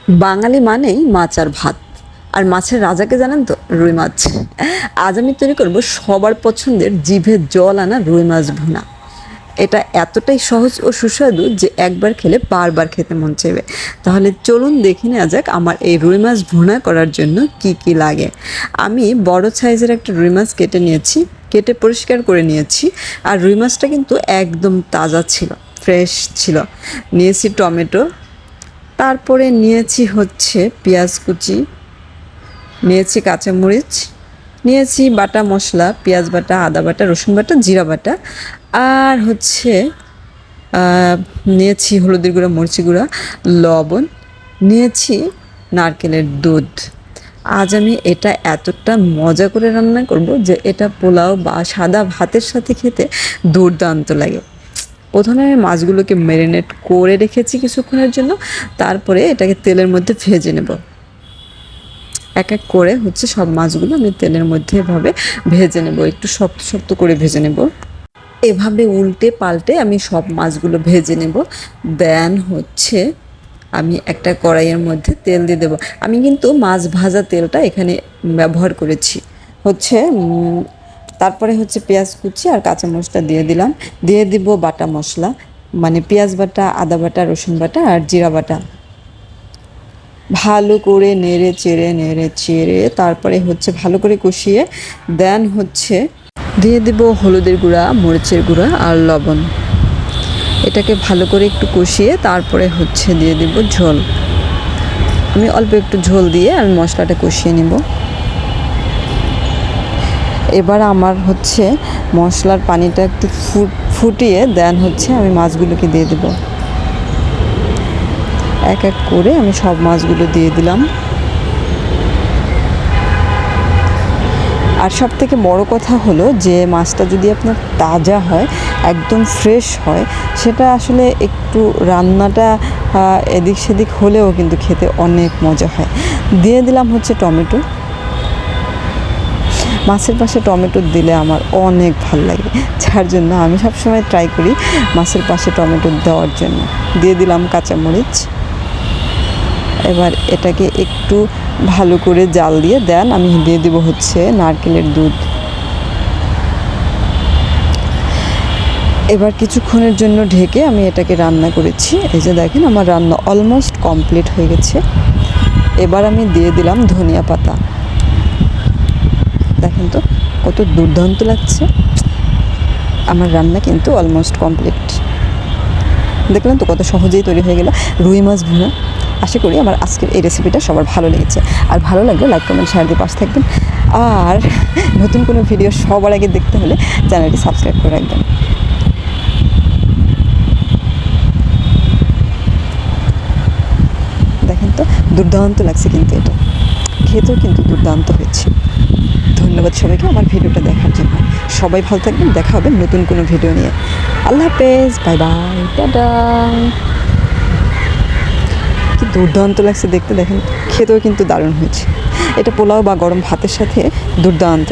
বাঙালি মানেই মাছ আর ভাত। আর মাছের রাজাকে জানেন তো? রুই মাছ। আজ আমি তৈরি করব সবার পছন্দের জিভে জল আনা রুই মাছ ভুনা। এটা এতটাই সহজ ও সুস্বাদু যে একবার খেলে বারবার খেতে মন চাইবে। তাহলে চলুন দেখে নেওয়া যাক আমার এই রুই মাছ ভুনা করার জন্য কি কি লাগে। আমি বড় সাইজের একটা রুই মাছ কেটে নিয়েছি, কেটে পরিষ্কার করে নিয়েছি। আর রুই মাছটা কিন্তু একদম তাজা ছিল, ফ্রেশ ছিল। নিয়েছি টমেটো, তারপরে নিয়েছি হচ্ছে পেঁয়াজ কুচি, নিয়েছি কাঁচামরিচ, নিয়েছি বাটা মশলা, পেঁয়াজ বাটা, আদা বাটা, রসুন বাটা, জিরা বাটা, আর হচ্ছে নিয়েছি হলুদের গুঁড়া, মরিচি গুঁড়া, লবণ, নিয়েছি নারকেলের দুধ। আজ আমি এটা এতটা মজা করে রান্না করব যে এটা পোলাও বা সাদা ভাতের সাথে খেতে দুর্দান্ত লাগে। প্রথমে আমি মাছগুলোকে ম্যারিনেট করে রেখেছি কিছুক্ষণের জন্য, তারপরে এটাকে তেলের মধ্যে ভেজে নেব। এক এক করে হচ্ছে সব মাছগুলো আমি তেলের মধ্যে এভাবে ভেজে নেব, একটু শক্ত শক্ত করে ভেজে নেব। এভাবে উল্টে পাল্টে আমি সব মাছগুলো ভেজে নেব। দেন হচ্ছে আমি একটা কড়াইয়ের মধ্যে তেল দিয়ে দেবো। আমি কিন্তু মাছ ভাজা তেলটা এখানে ব্যবহার করেছি। হচ্ছে তারপরে হচ্ছে পেঁয়াজ কুচি আর কাঁচা মশলা দিয়ে দিলাম, দিয়ে দিব বাটা মশলা, মানে পেঁয়াজ বাটা, আদা বাটা, রসুন বাটা আর জিরা বাটা। ভালো করে নেড়ে চেড়ে তারপরে হচ্ছে ভালো করে কষিয়ে দেন হচ্ছে দিয়ে দেব হলুদের গুঁড়া, মরিচের গুঁড়া আর লবণ। এটাকে ভালো করে একটু কষিয়ে তারপরে হচ্ছে দিয়ে দেব ঝোল। আমি অল্প একটু ঝোল দিয়ে আমি মশলাটা কষিয়ে নিব। এবার আমার হচ্ছে মশলার পানিটা একটু ফুটিয়ে দেন হচ্ছে আমি মাছগুলোকে দিয়ে দেব। এক এক করে আমি সব মাছগুলো দিয়ে দিলাম। আর সব থেকে বড় কথা হলো যে মাছটা যদি আপনার তাজা হয়, একদম ফ্রেশ হয়, সেটা আসলে একটু রান্নাটা এদিক সেদিক হলেও কিন্তু খেতে অনেক মজা হয়। দিয়ে দিলাম হচ্ছে টমেটো। মাছের পাশে টমেটো দিলে আমার অনেক ভাল লাগে, যার জন্য আমি সবসময় ট্রাই করি মাছের পাশে টমেটো দেওয়ার জন্য। দিয়ে দিলাম কাঁচামরিচ। এবার এটাকে একটু ভালো করে জাল দিয়ে দেন আমি দিয়ে দেবো হচ্ছে নারকেলের দুধ। এবার কিছুক্ষণের জন্য ঢেকে আমি এটাকে রান্না করেছি। এই যে দেখেন আমার রান্না অলমোস্ট কমপ্লিট হয়ে গেছে। এবার আমি দিয়ে দিলাম ধনিয়া পাতা। দেখেন তো কত দুর্দান্ত লাগছে। আমার রান্না কিন্তু অলমোস্ট কমপ্লিট। দেখলেন তো কত সহজেই তৈরি হয়ে গেল রুই মাছ ভুনা। আশা করি আমার আজকের এই রেসিপিটা সবার ভালো লেগেছে। আর ভালো লাগলে লাইক, কমেন্ট, শেয়ার দিয়ে পাশে থাকবেন। আর নতুন কোনো ভিডিও সবার আগে দেখতে হলে চ্যানেলটি সাবস্ক্রাইব করে রাখবেন। দেখেন তো দুর্দান্ত লাগছে, কিন্তু এটা খেতেও কিন্তু দুর্দান্ত হয়েছে। ধন্যবাদ সবাইকে আমার ভিডিওটা দেখার জন্য। সবাই ভালো থাকবেন, দেখা হবে নতুন কোনো ভিডিও নিয়ে। আল্লাহ হাফেজ, বাই বাই, টাটা। কি দুর্দান্ত লাগছে দেখতে, দেখেন খেতেও কিন্তু দারুণ হয়েছে। এটা পোলাও বা গরম ভাতের সাথে দুর্দান্ত।